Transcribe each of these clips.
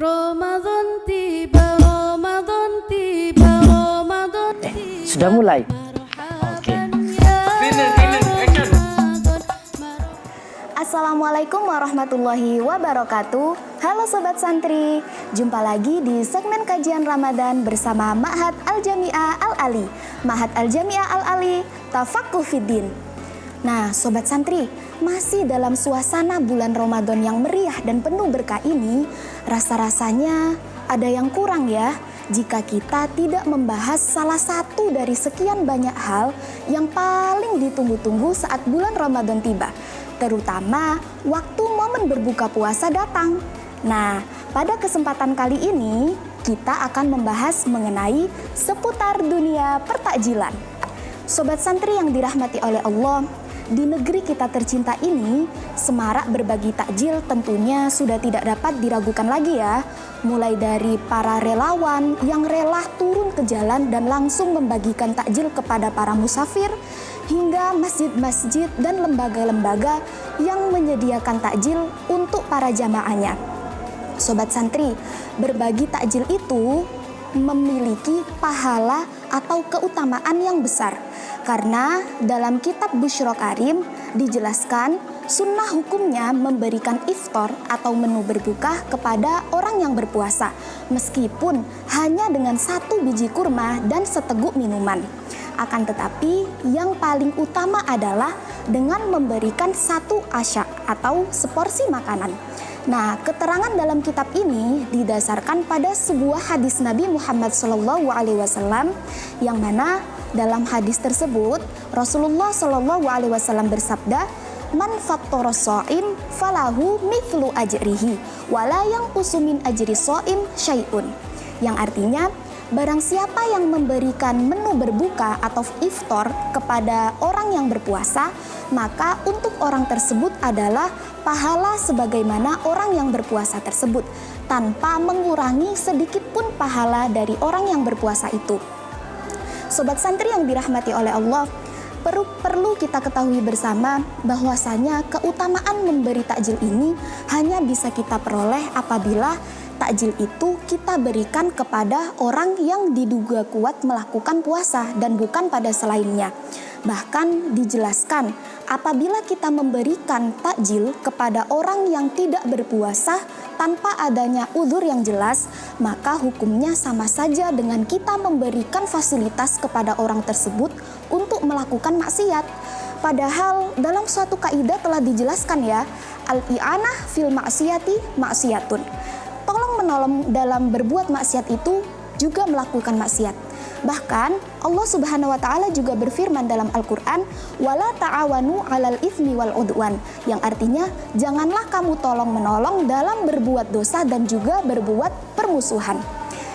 Ramadan tiba, Ramadan tiba, Ramadan tiba. Sudah mulai? Oke. Assalamualaikum warahmatullahi wabarakatuh. Halo Sobat Santri, jumpa lagi di segmen kajian Ramadan bersama Ma'had Al-Jami'ah Al-Ali. Ma'had Al-Jami'ah Al-Ali, Tafaqquh Fiddin. Nah Sobat Santri, masih dalam suasana bulan Ramadan yang meriah dan penuh berkah ini, rasa-rasanya ada yang kurang ya jika kita tidak membahas salah satu dari sekian banyak hal yang paling ditunggu-tunggu saat bulan Ramadan tiba, terutama waktu momen berbuka puasa datang. Nah, pada kesempatan kali ini kita akan membahas mengenai seputar dunia pertakjilan. Sobat Santri yang dirahmati oleh Allah, di negeri kita tercinta ini, semarak berbagi takjil tentunya sudah tidak dapat diragukan lagi ya. Mulai dari para relawan yang rela turun ke jalan dan langsung membagikan takjil kepada para musafir, hingga masjid-masjid dan lembaga-lembaga yang menyediakan takjil untuk para jamaahnya. Sobat Santri, berbagi takjil itu memiliki pahala atau keutamaan yang besar. Karena dalam kitab Busyra Karim dijelaskan sunnah hukumnya memberikan iftar atau menu berbuka kepada orang yang berpuasa, meskipun hanya dengan 1 biji kurma dan seteguk minuman. Akan tetapi yang paling utama adalah dengan memberikan 1 asya atau seporsi makanan. Nah, keterangan dalam kitab ini didasarkan pada sebuah hadis Nabi Muhammad SAW yang mana dalam hadis tersebut Rasulullah SAW bersabda, "Man fattara shaim falahu mithlu ajrihi wala yanqusu min ajri shaim syai'un." Yang artinya, barang siapa yang memberikan menu berbuka atau iftar kepada orang yang berpuasa, maka untuk orang tersebut adalah pahala sebagaimana orang yang berpuasa tersebut, tanpa mengurangi sedikit pun pahala dari orang yang berpuasa itu. Sobat Santri yang dirahmati oleh Allah, perlu kita ketahui bersama bahwasanya keutamaan memberi takjil ini hanya bisa kita peroleh apabila takjil itu kita berikan kepada orang yang diduga kuat melakukan puasa dan bukan pada selainnya. Bahkan dijelaskan apabila kita memberikan takjil kepada orang yang tidak berpuasa tanpa adanya uzur yang jelas, maka hukumnya sama saja dengan kita memberikan fasilitas kepada orang tersebut untuk melakukan maksiat. Padahal dalam suatu kaidah telah dijelaskan ya, al-i'anah fil maksiyati maksiyatun. Tolong menolong dalam berbuat maksiat itu juga melakukan maksiat. Bahkan Allah Subhanahu wa taala juga berfirman dalam Al-Qur'an, "Wala ta'awanu 'alal itsmi wal 'udwan", yang artinya janganlah kamu tolong-menolong dalam berbuat dosa dan juga berbuat permusuhan.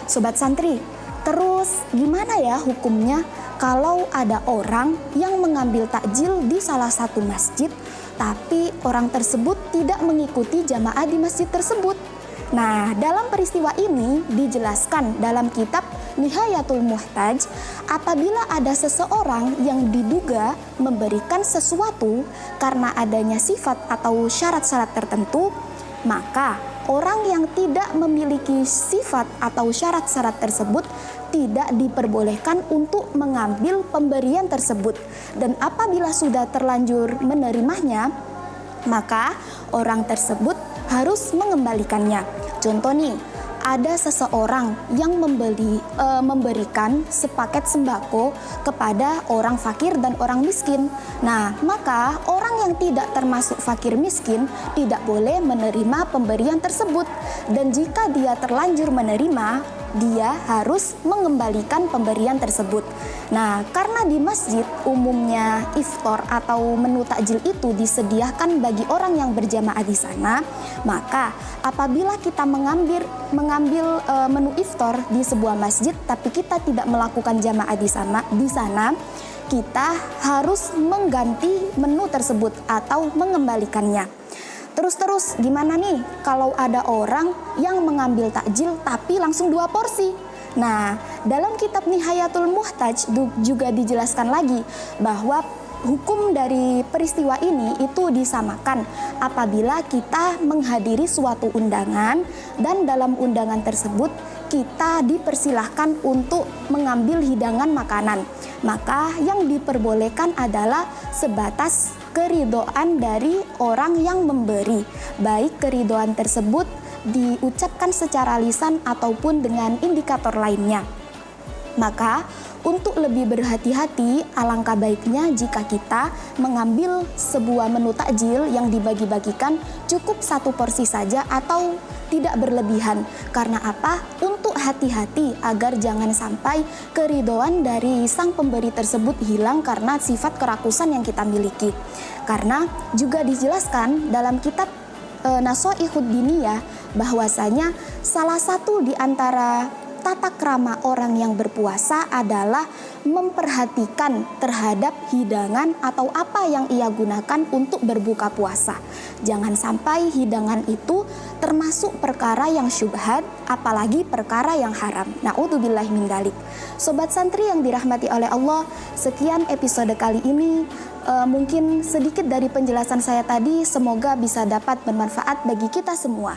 Sobat Santri, terus gimana ya hukumnya kalau ada orang yang mengambil takjil di salah satu masjid tapi orang tersebut tidak mengikuti jamaah di masjid tersebut? Nah, dalam peristiwa ini dijelaskan dalam kitab Nihayatul Muhtaj, apabila ada seseorang yang diduga memberikan sesuatu karena adanya sifat atau syarat-syarat tertentu, maka orang yang tidak memiliki sifat atau syarat-syarat tersebut tidak diperbolehkan untuk mengambil pemberian tersebut. Dan apabila sudah terlanjur menerimanya, maka orang tersebut harus mengembalikannya. Contoh nih, ada seseorang yang memberikan sepaket sembako kepada orang fakir dan orang miskin. Nah, maka orang yang tidak termasuk fakir miskin tidak boleh menerima pemberian tersebut. Dan jika dia terlanjur menerima, dia harus mengembalikan pemberian tersebut. Nah, karena di masjid umumnya iftar atau menu takjil itu disediakan bagi orang yang berjamaah di sana, maka apabila kita mengambil menu iftar di sebuah masjid tapi kita tidak melakukan jamaah di sana, kita harus mengganti menu tersebut atau mengembalikannya. Terus gimana nih kalau ada orang yang mengambil takjil tapi langsung 2 porsi? Nah, dalam kitab Nihayatul Muhtaj juga dijelaskan lagi bahwa hukum dari peristiwa ini itu disamakan apabila kita menghadiri suatu undangan dan dalam undangan tersebut kita dipersilahkan untuk mengambil hidangan makanan. Maka yang diperbolehkan adalah sebatas keridhaan dari orang yang memberi, baik keridhaan tersebut diucapkan secara lisan ataupun dengan indikator lainnya. Maka untuk lebih berhati-hati, alangkah baiknya jika kita mengambil sebuah menu takjil yang dibagi-bagikan cukup 1 porsi saja atau tidak berlebihan. Karena apa? Untuk hati-hati agar jangan sampai keridhaan dari sang pemberi tersebut hilang karena sifat kerakusan yang kita miliki. Karena juga dijelaskan dalam kitab Nasoihud Diniyah bahwasanya salah satu di antara tata krama orang yang berpuasa adalah memperhatikan terhadap hidangan atau apa yang ia gunakan untuk berbuka puasa. Jangan sampai hidangan itu termasuk perkara yang syubhat, apalagi perkara yang haram. Na'udzubillahi min dzalik. Sobat santri yang dirahmati oleh Allah, sekian episode kali ini. Mungkin sedikit dari penjelasan saya tadi, semoga bisa dapat bermanfaat bagi kita semua.